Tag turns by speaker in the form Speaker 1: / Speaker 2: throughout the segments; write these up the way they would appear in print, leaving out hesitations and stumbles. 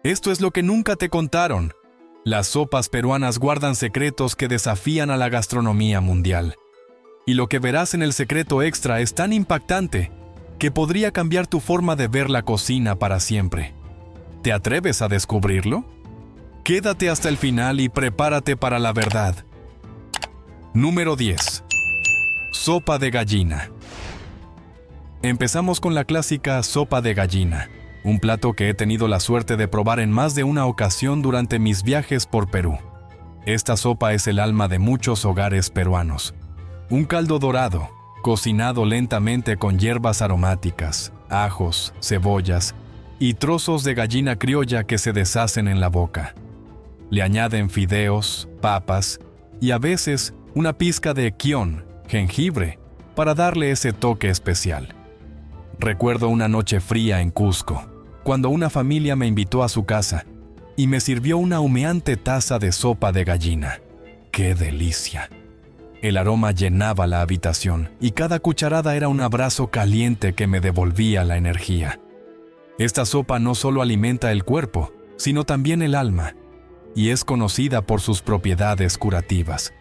Speaker 1: Esto es lo que nunca te contaron. Las sopas peruanas guardan secretos que desafían a la gastronomía mundial. Y lo que verás en el secreto extra es tan impactante que podría cambiar tu forma de ver la cocina para siempre. ¿Te atreves a descubrirlo? Quédate hasta el final y prepárate para la verdad. Número 10. Sopa de gallina. Empezamos con la clásica sopa de gallina, un plato que he tenido la suerte de probar en más de una ocasión durante mis viajes por Perú. Esta sopa es el alma de muchos hogares peruanos. Un caldo dorado, cocinado lentamente con hierbas aromáticas, ajos, cebollas y trozos de gallina criolla que se deshacen en la boca. Le añaden fideos, papas y a veces una pizca de kion, jengibre, para darle ese toque especial. Recuerdo una noche fría en Cusco, cuando una familia me invitó a su casa y me sirvió una humeante taza de sopa de gallina. ¡Qué delicia! El aroma llenaba la habitación y cada cucharada era un abrazo caliente que me devolvía la energía. Esta sopa no solo alimenta el cuerpo, sino también el alma, y es conocida por sus propiedades curativas.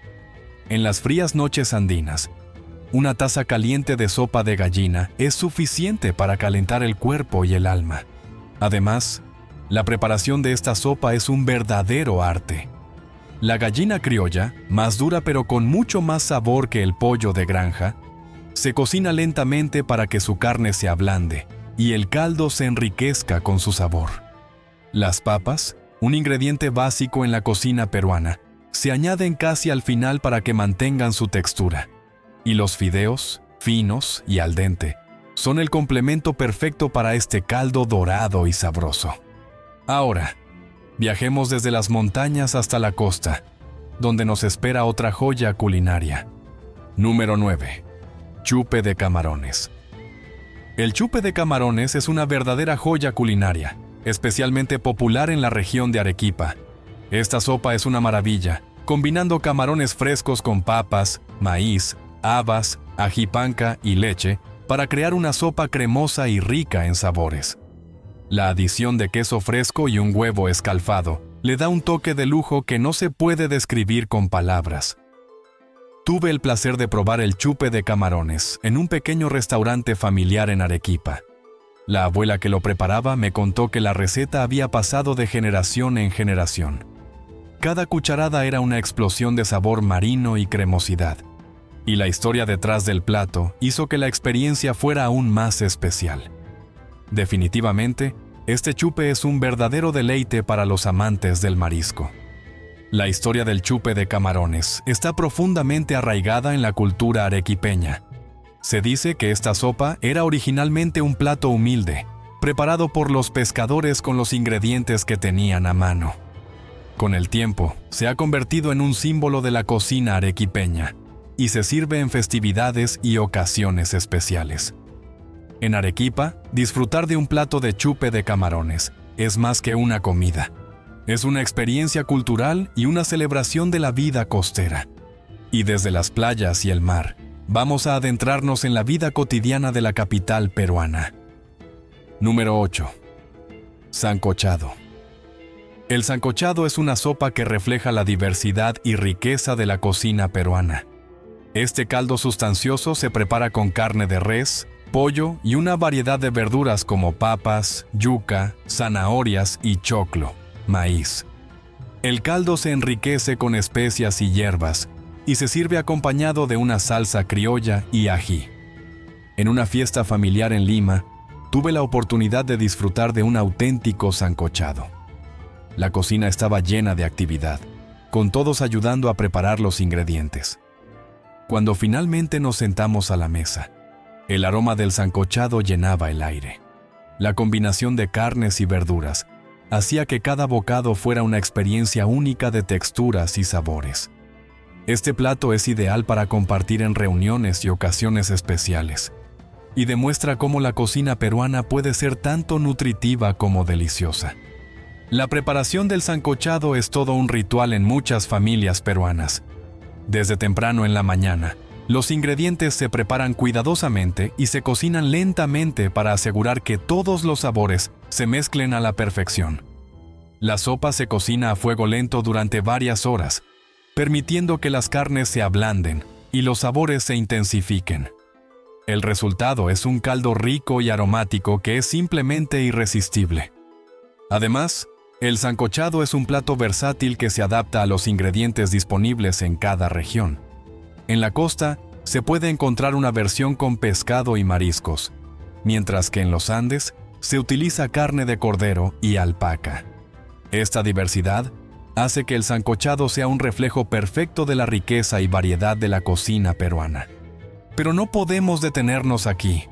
Speaker 1: En las frías noches andinas, una taza caliente de sopa de gallina es suficiente para calentar el cuerpo y el alma. Además, la preparación de esta sopa es un verdadero arte. La gallina criolla, más dura pero con mucho más sabor que el pollo de granja, se cocina lentamente para que su carne se ablande y el caldo se enriquezca con su sabor. Las papas, un ingrediente básico en la cocina peruana, se añaden casi al final para que mantengan su textura. Y los fideos, finos y al dente, son el complemento perfecto para este caldo dorado y sabroso. Ahora, viajemos desde las montañas hasta la costa, donde nos espera otra joya culinaria. Número 9. Chupe de camarones. El chupe de camarones es una verdadera joya culinaria, especialmente popular en la región de Arequipa. Esta sopa es una maravilla, combinando camarones frescos con papas, maíz, habas, ají panca y leche para crear una sopa cremosa y rica en sabores. La adición de queso fresco y un huevo escalfado le da un toque de lujo que no se puede describir con palabras. Tuve el placer de probar el chupe de camarones en un pequeño restaurante familiar en Arequipa. La abuela que lo preparaba me contó que la receta había pasado de generación en generación. Cada cucharada era una explosión de sabor marino y cremosidad. Y la historia detrás del plato hizo que la experiencia fuera aún más especial. Definitivamente, este chupe es un verdadero deleite para los amantes del marisco. La historia del chupe de camarones está profundamente arraigada en la cultura arequipeña. Se dice que esta sopa era originalmente un plato humilde, preparado por los pescadores con los ingredientes que tenían a mano. Con el tiempo, se ha convertido en un símbolo de la cocina arequipeña, y se sirve en festividades y ocasiones especiales. En Arequipa, disfrutar de un plato de chupe de camarones es más que una comida. Es una experiencia cultural y una celebración de la vida costera. Y desde las playas y el mar, vamos a adentrarnos en la vida cotidiana de la capital peruana. Número 8. Sancochado. El sancochado es una sopa que refleja la diversidad y riqueza de la cocina peruana. Este caldo sustancioso se prepara con carne de res, pollo y una variedad de verduras como papas, yuca, zanahorias y choclo, maíz. El caldo se enriquece con especias y hierbas y se sirve acompañado de una salsa criolla y ají. En una fiesta familiar en Lima, tuve la oportunidad de disfrutar de un auténtico sancochado. La cocina estaba llena de actividad, con todos ayudando a preparar los ingredientes. Cuando finalmente nos sentamos a la mesa, el aroma del sancochado llenaba el aire. La combinación de carnes y verduras hacía que cada bocado fuera una experiencia única de texturas y sabores. Este plato es ideal para compartir en reuniones y ocasiones especiales, y demuestra cómo la cocina peruana puede ser tanto nutritiva como deliciosa. La preparación del sancochado es todo un ritual en muchas familias peruanas. Desde temprano en la mañana, los ingredientes se preparan cuidadosamente y se cocinan lentamente para asegurar que todos los sabores se mezclen a la perfección. La sopa se cocina a fuego lento durante varias horas, permitiendo que las carnes se ablanden y los sabores se intensifiquen. El resultado es un caldo rico y aromático que es simplemente irresistible. Además, el sancochado es un plato versátil que se adapta a los ingredientes disponibles en cada región. En la costa, se puede encontrar una versión con pescado y mariscos, mientras que en los Andes se utiliza carne de cordero y alpaca. Esta diversidad hace que el sancochado sea un reflejo perfecto de la riqueza y variedad de la cocina peruana. Pero no podemos detenernos aquí,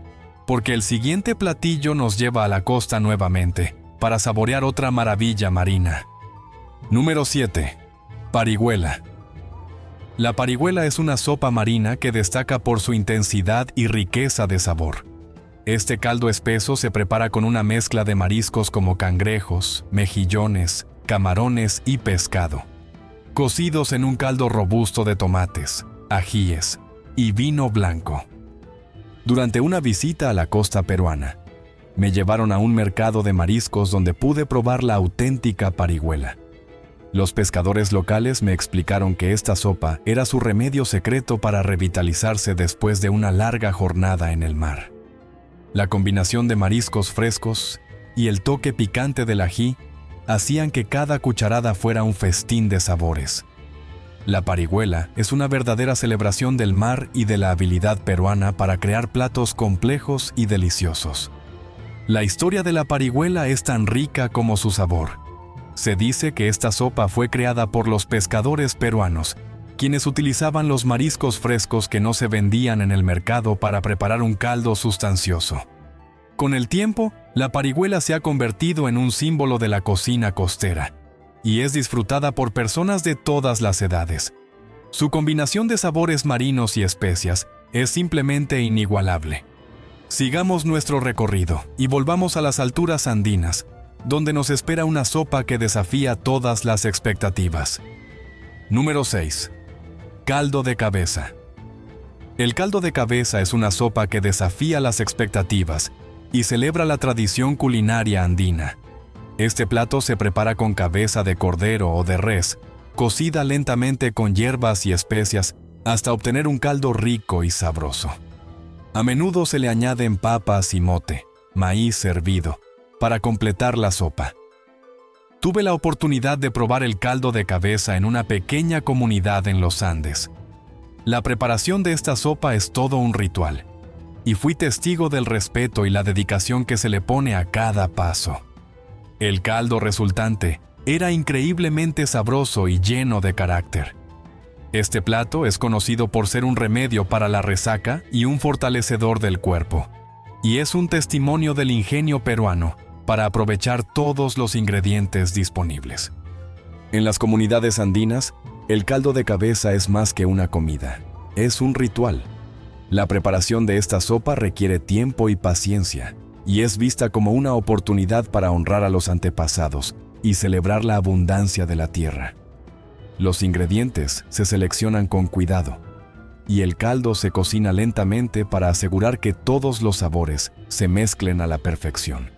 Speaker 1: porque el siguiente platillo nos lleva a la costa nuevamente, para saborear otra maravilla marina. Número 7. Parihuela. La parihuela es una sopa marina que destaca por su intensidad y riqueza de sabor. Este caldo espeso se prepara con una mezcla de mariscos como cangrejos, mejillones, camarones y pescado, cocidos en un caldo robusto de tomates, ajíes y vino blanco. Durante una visita a la costa peruana, me llevaron a un mercado de mariscos donde pude probar la auténtica parihuela. Los pescadores locales me explicaron que esta sopa era su remedio secreto para revitalizarse después de una larga jornada en el mar. La combinación de mariscos frescos y el toque picante del ají hacían que cada cucharada fuera un festín de sabores. La parihuela es una verdadera celebración del mar y de la habilidad peruana para crear platos complejos y deliciosos. La historia de la parihuela es tan rica como su sabor. Se dice que esta sopa fue creada por los pescadores peruanos, quienes utilizaban los mariscos frescos que no se vendían en el mercado para preparar un caldo sustancioso. Con el tiempo, la parihuela se ha convertido en un símbolo de la cocina costera y es disfrutada por personas de todas las edades. Su combinación de sabores marinos y especias es simplemente inigualable. Sigamos nuestro recorrido y volvamos a las alturas andinas, donde nos espera una sopa que desafía todas las expectativas. Número 6. Caldo de cabeza. El caldo de cabeza es una sopa que desafía las expectativas y celebra la tradición culinaria andina. Este plato se prepara con cabeza de cordero o de res, cocida lentamente con hierbas y especias hasta obtener un caldo rico y sabroso. A menudo se le añaden papas y mote, maíz hervido, para completar la sopa. Tuve la oportunidad de probar el caldo de cabeza en una pequeña comunidad en los Andes. La preparación de esta sopa es todo un ritual, y fui testigo del respeto y la dedicación que se le pone a cada paso. El caldo resultante era increíblemente sabroso y lleno de carácter. Este plato es conocido por ser un remedio para la resaca y un fortalecedor del cuerpo, y es un testimonio del ingenio peruano para aprovechar todos los ingredientes disponibles. En las comunidades andinas, el caldo de cabeza es más que una comida, es un ritual. La preparación de esta sopa requiere tiempo y paciencia, y es vista como una oportunidad para honrar a los antepasados y celebrar la abundancia de la tierra. Los ingredientes se seleccionan con cuidado, y el caldo se cocina lentamente para asegurar que todos los sabores se mezclen a la perfección.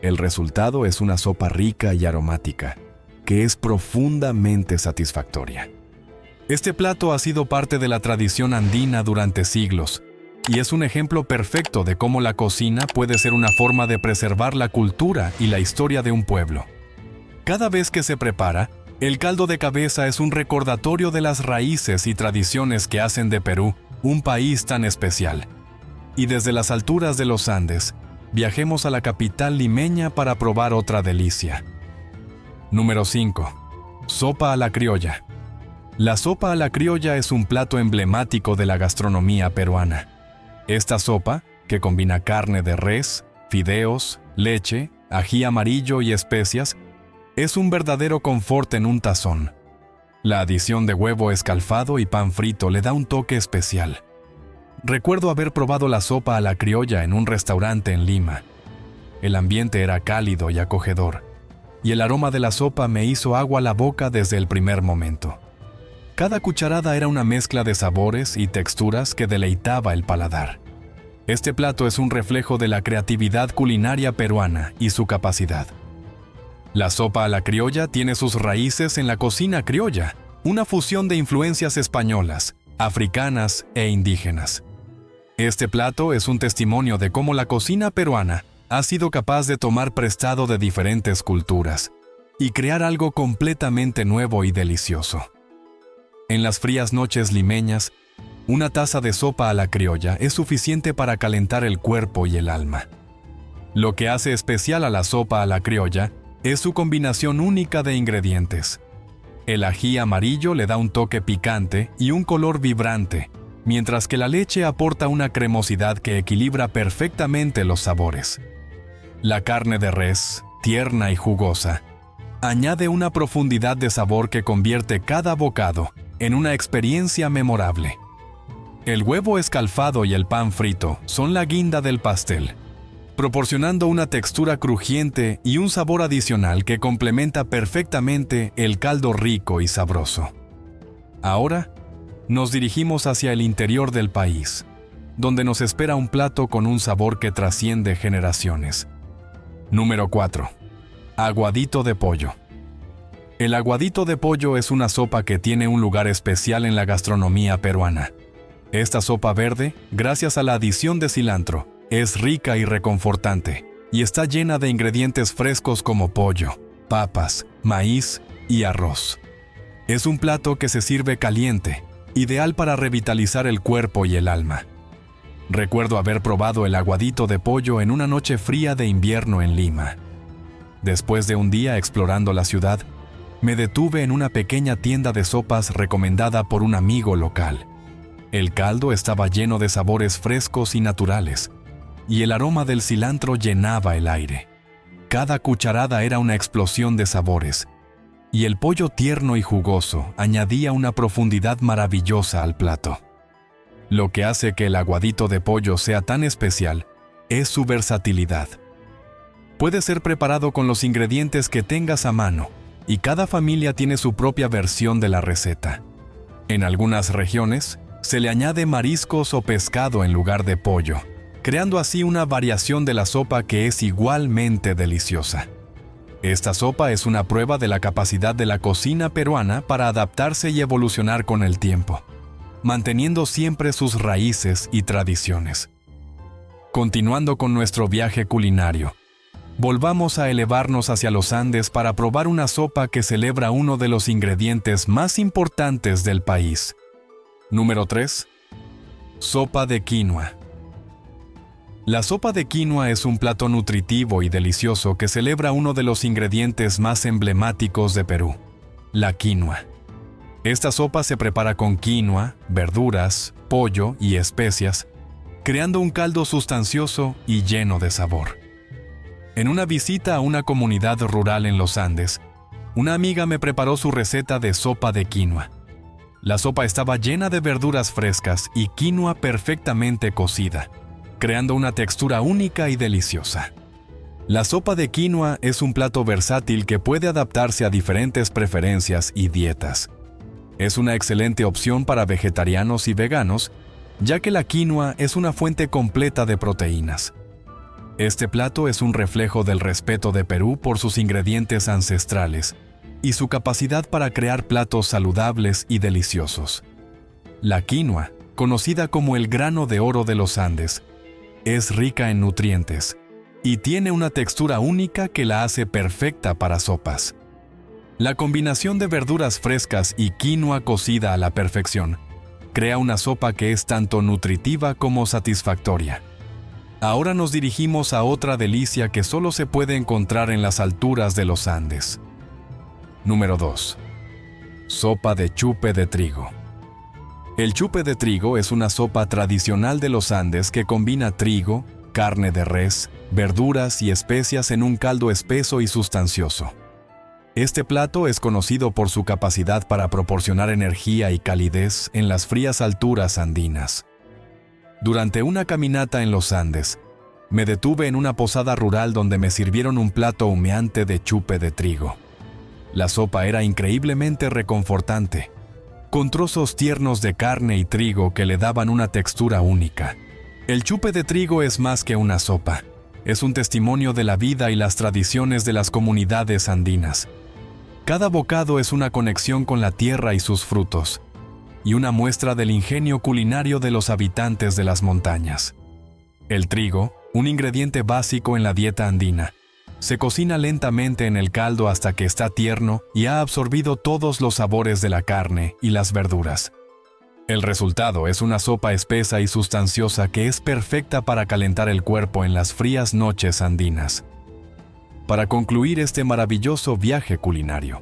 Speaker 1: El resultado es una sopa rica y aromática, que es profundamente satisfactoria. Este plato ha sido parte de la tradición andina durante siglos, y es un ejemplo perfecto de cómo la cocina puede ser una forma de preservar la cultura y la historia de un pueblo. Cada vez que se prepara, el caldo de cabeza es un recordatorio de las raíces y tradiciones que hacen de Perú un país tan especial. Y desde las alturas de los Andes, viajemos a la capital limeña para probar otra delicia. Número 5. Sopa a la criolla. La sopa a la criolla es un plato emblemático de la gastronomía peruana. Esta sopa, que combina carne de res, fideos, leche, ají amarillo y especias, es un verdadero confort en un tazón. La adición de huevo escalfado y pan frito le da un toque especial. Recuerdo haber probado la sopa a la criolla en un restaurante en Lima. El ambiente era cálido y acogedor, y el aroma de la sopa me hizo agua a la boca desde el primer momento. Cada cucharada era una mezcla de sabores y texturas que deleitaba el paladar. Este plato es un reflejo de la creatividad culinaria peruana y su capacidad. La sopa a la criolla tiene sus raíces en la cocina criolla, una fusión de influencias españolas, africanas e indígenas. Este plato es un testimonio de cómo la cocina peruana ha sido capaz de tomar prestado de diferentes culturas y crear algo completamente nuevo y delicioso. En las frías noches limeñas, una taza de sopa a la criolla es suficiente para calentar el cuerpo y el alma. Lo que hace especial a la sopa a la criolla es su combinación única de ingredientes. El ají amarillo le da un toque picante y un color vibrante, mientras que la leche aporta una cremosidad que equilibra perfectamente los sabores. La carne de res, tierna y jugosa, añade una profundidad de sabor que convierte cada bocado en una experiencia memorable. El huevo escalfado y el pan frito son la guinda del pastel, proporcionando una textura crujiente y un sabor adicional que complementa perfectamente el caldo rico y sabroso. Ahora, nos dirigimos hacia el interior del país, donde nos espera un plato con un sabor que trasciende generaciones. Número 4. Aguadito de pollo. El aguadito de pollo es una sopa que tiene un lugar especial en la gastronomía peruana. Esta sopa verde, gracias a la adición de cilantro, es rica y reconfortante, y está llena de ingredientes frescos como pollo, papas, maíz y arroz. Es un plato que se sirve caliente, ideal para revitalizar el cuerpo y el alma. Recuerdo haber probado el aguadito de pollo en una noche fría de invierno en Lima. Después de un día explorando la ciudad, me detuve en una pequeña tienda de sopas recomendada por un amigo local. El caldo estaba lleno de sabores frescos y naturales, y el aroma del cilantro llenaba el aire. Cada cucharada era una explosión de sabores, y el pollo tierno y jugoso añadía una profundidad maravillosa al plato. Lo que hace que el aguadito de pollo sea tan especial es su versatilidad. Puede ser preparado con los ingredientes que tengas a mano, y cada familia tiene su propia versión de la receta. En algunas regiones, se le añade mariscos o pescado en lugar de pollo, creando así una variación de la sopa que es igualmente deliciosa. Esta sopa es una prueba de la capacidad de la cocina peruana para adaptarse y evolucionar con el tiempo, manteniendo siempre sus raíces y tradiciones. Continuando con nuestro viaje culinario, volvamos a elevarnos hacia los Andes para probar una sopa que celebra uno de los ingredientes más importantes del país. Número 3. Sopa de quinoa. La sopa de quinoa es un plato nutritivo y delicioso que celebra uno de los ingredientes más emblemáticos de Perú, la quinoa. Esta sopa se prepara con quinoa, verduras, pollo y especias, creando un caldo sustancioso y lleno de sabor. En una visita a una comunidad rural en los Andes, una amiga me preparó su receta de sopa de quinoa. La sopa estaba llena de verduras frescas y quinoa perfectamente cocida, creando una textura única y deliciosa. La sopa de quinoa es un plato versátil que puede adaptarse a diferentes preferencias y dietas. Es una excelente opción para vegetarianos y veganos, ya que la quinoa es una fuente completa de proteínas. Este plato es un reflejo del respeto de Perú por sus ingredientes ancestrales y su capacidad para crear platos saludables y deliciosos. La quinoa, conocida como el grano de oro de los Andes, es rica en nutrientes y tiene una textura única que la hace perfecta para sopas. La combinación de verduras frescas y quinoa cocida a la perfección crea una sopa que es tanto nutritiva como satisfactoria. Ahora nos dirigimos a otra delicia que solo se puede encontrar en las alturas de los Andes. Número 2. Sopa de chupe de trigo. El chupe de trigo es una sopa tradicional de los Andes que combina trigo, carne de res, verduras y especias en un caldo espeso y sustancioso. Este plato es conocido por su capacidad para proporcionar energía y calidez en las frías alturas andinas. Durante una caminata en los Andes, me detuve en una posada rural donde me sirvieron un plato humeante de chupe de trigo. La sopa era increíblemente reconfortante, con trozos tiernos de carne y trigo que le daban una textura única. El chupe de trigo es más que una sopa. es un testimonio de la vida y las tradiciones de las comunidades andinas. Cada bocado es una conexión con la tierra y sus frutos, y una muestra del ingenio culinario de los habitantes de las montañas. El trigo, un ingrediente básico en la dieta andina, se cocina lentamente en el caldo hasta que está tierno y ha absorbido todos los sabores de la carne y las verduras. El resultado es una sopa espesa y sustanciosa que es perfecta para calentar el cuerpo en las frías noches andinas. Para concluir este maravilloso viaje culinario,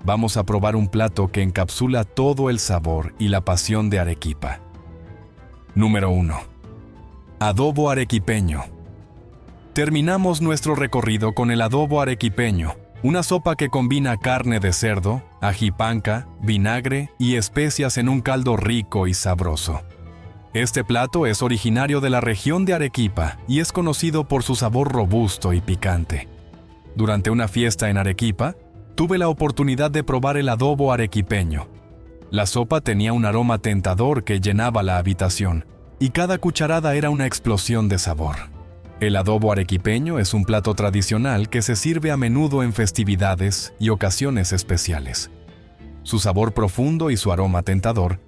Speaker 1: vamos a probar un plato que encapsula todo el sabor y la pasión de Arequipa. Número 1. Adobo arequipeño. Terminamos nuestro recorrido con el adobo arequipeño, una sopa que combina carne de cerdo, ají panca, vinagre y especias en un caldo rico y sabroso. Este plato es originario de la región de Arequipa y es conocido por su sabor robusto y picante. Durante una fiesta en Arequipa, tuve la oportunidad de probar el adobo arequipeño. La sopa tenía un aroma tentador que llenaba la habitación, y cada cucharada era una explosión de sabor. El adobo arequipeño es un plato tradicional que se sirve a menudo en festividades y ocasiones especiales. Su sabor profundo y su aroma tentador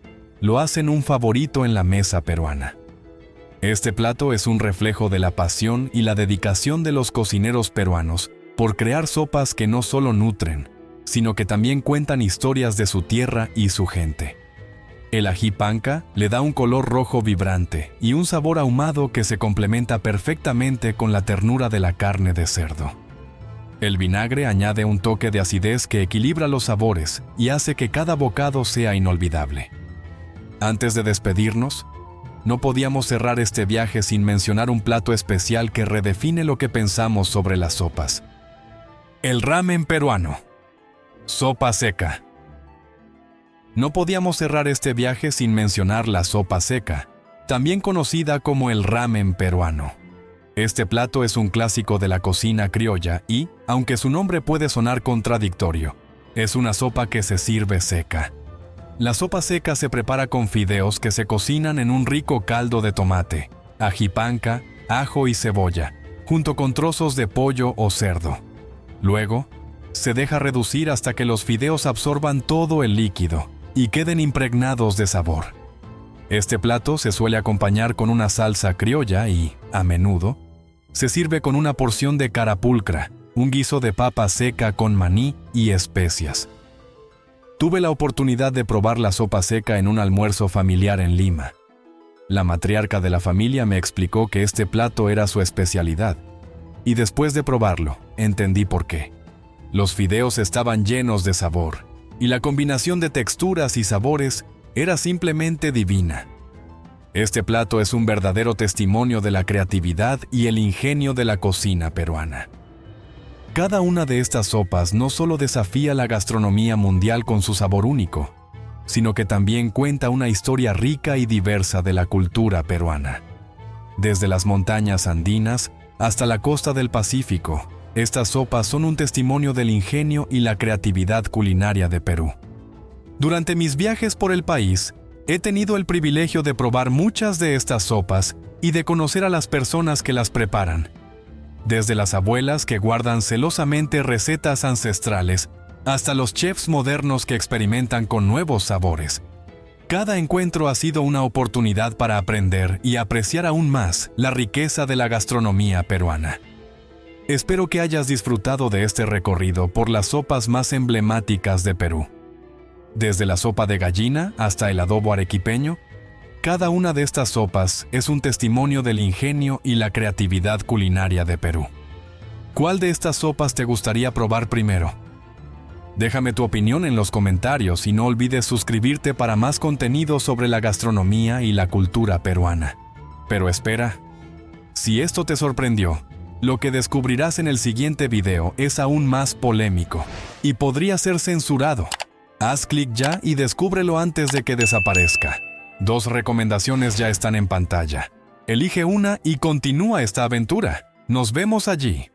Speaker 1: lo hacen un favorito en la mesa peruana. Este plato es un reflejo de la pasión y la dedicación de los cocineros peruanos por crear sopas que no solo nutren, sino que también cuentan historias de su tierra y su gente. El ají panca le da un color rojo vibrante y un sabor ahumado que se complementa perfectamente con la ternura de la carne de cerdo. El vinagre añade un toque de acidez que equilibra los sabores y hace que cada bocado sea inolvidable. Antes de despedirnos, no podíamos cerrar este viaje sin mencionar un plato especial que redefine lo que pensamos sobre las sopas. El ramen peruano. Sopa seca. No podíamos cerrar este viaje sin mencionar la sopa seca, también conocida como el ramen peruano. Este plato es un clásico de la cocina criolla y, aunque su nombre puede sonar contradictorio, es una sopa que se sirve seca. La sopa seca se prepara con fideos que se cocinan en un rico caldo de tomate, ají panca, ajo y cebolla, junto con trozos de pollo o cerdo. Luego, se deja reducir hasta que los fideos absorban todo el líquido y queden impregnados de sabor. Este plato se suele acompañar con una salsa criolla y, a menudo, se sirve con una porción de carapulcra, un guiso de papa seca con maní y especias. Tuve la oportunidad de probar la sopa seca en un almuerzo familiar en Lima. La matriarca de la familia me explicó que este plato era su especialidad, y después de probarlo, entendí por qué. Los fideos estaban llenos de sabor, y la combinación de texturas y sabores era simplemente divina. Este plato es un verdadero testimonio de la creatividad y el ingenio de la cocina peruana. Cada una de estas sopas no solo desafía la gastronomía mundial con su sabor único, sino que también cuenta una historia rica y diversa de la cultura peruana. Desde las montañas andinas hasta la costa del Pacífico, estas sopas son un testimonio del ingenio y la creatividad culinaria de Perú. Durante mis viajes por el país, he tenido el privilegio de probar muchas de estas sopas y de conocer a las personas que las preparan. Desde las abuelas que guardan celosamente recetas ancestrales, hasta los chefs modernos que experimentan con nuevos sabores. Cada encuentro ha sido una oportunidad para aprender y apreciar aún más la riqueza de la gastronomía peruana. Espero que hayas disfrutado de este recorrido por las sopas más emblemáticas de Perú. Desde la sopa de gallina hasta el adobo arequipeño, cada una de estas sopas es un testimonio del ingenio y la creatividad culinaria de Perú. ¿Cuál de estas sopas te gustaría probar primero? Déjame tu opinión en los comentarios y no olvides suscribirte para más contenido sobre la gastronomía y la cultura peruana. Pero espera, si esto te sorprendió, lo que descubrirás en el siguiente video es aún más polémico y podría ser censurado. Haz clic ya y descúbrelo antes de que desaparezca. 2 recomendaciones ya están en pantalla. Elige una y continúa esta aventura. Nos vemos allí.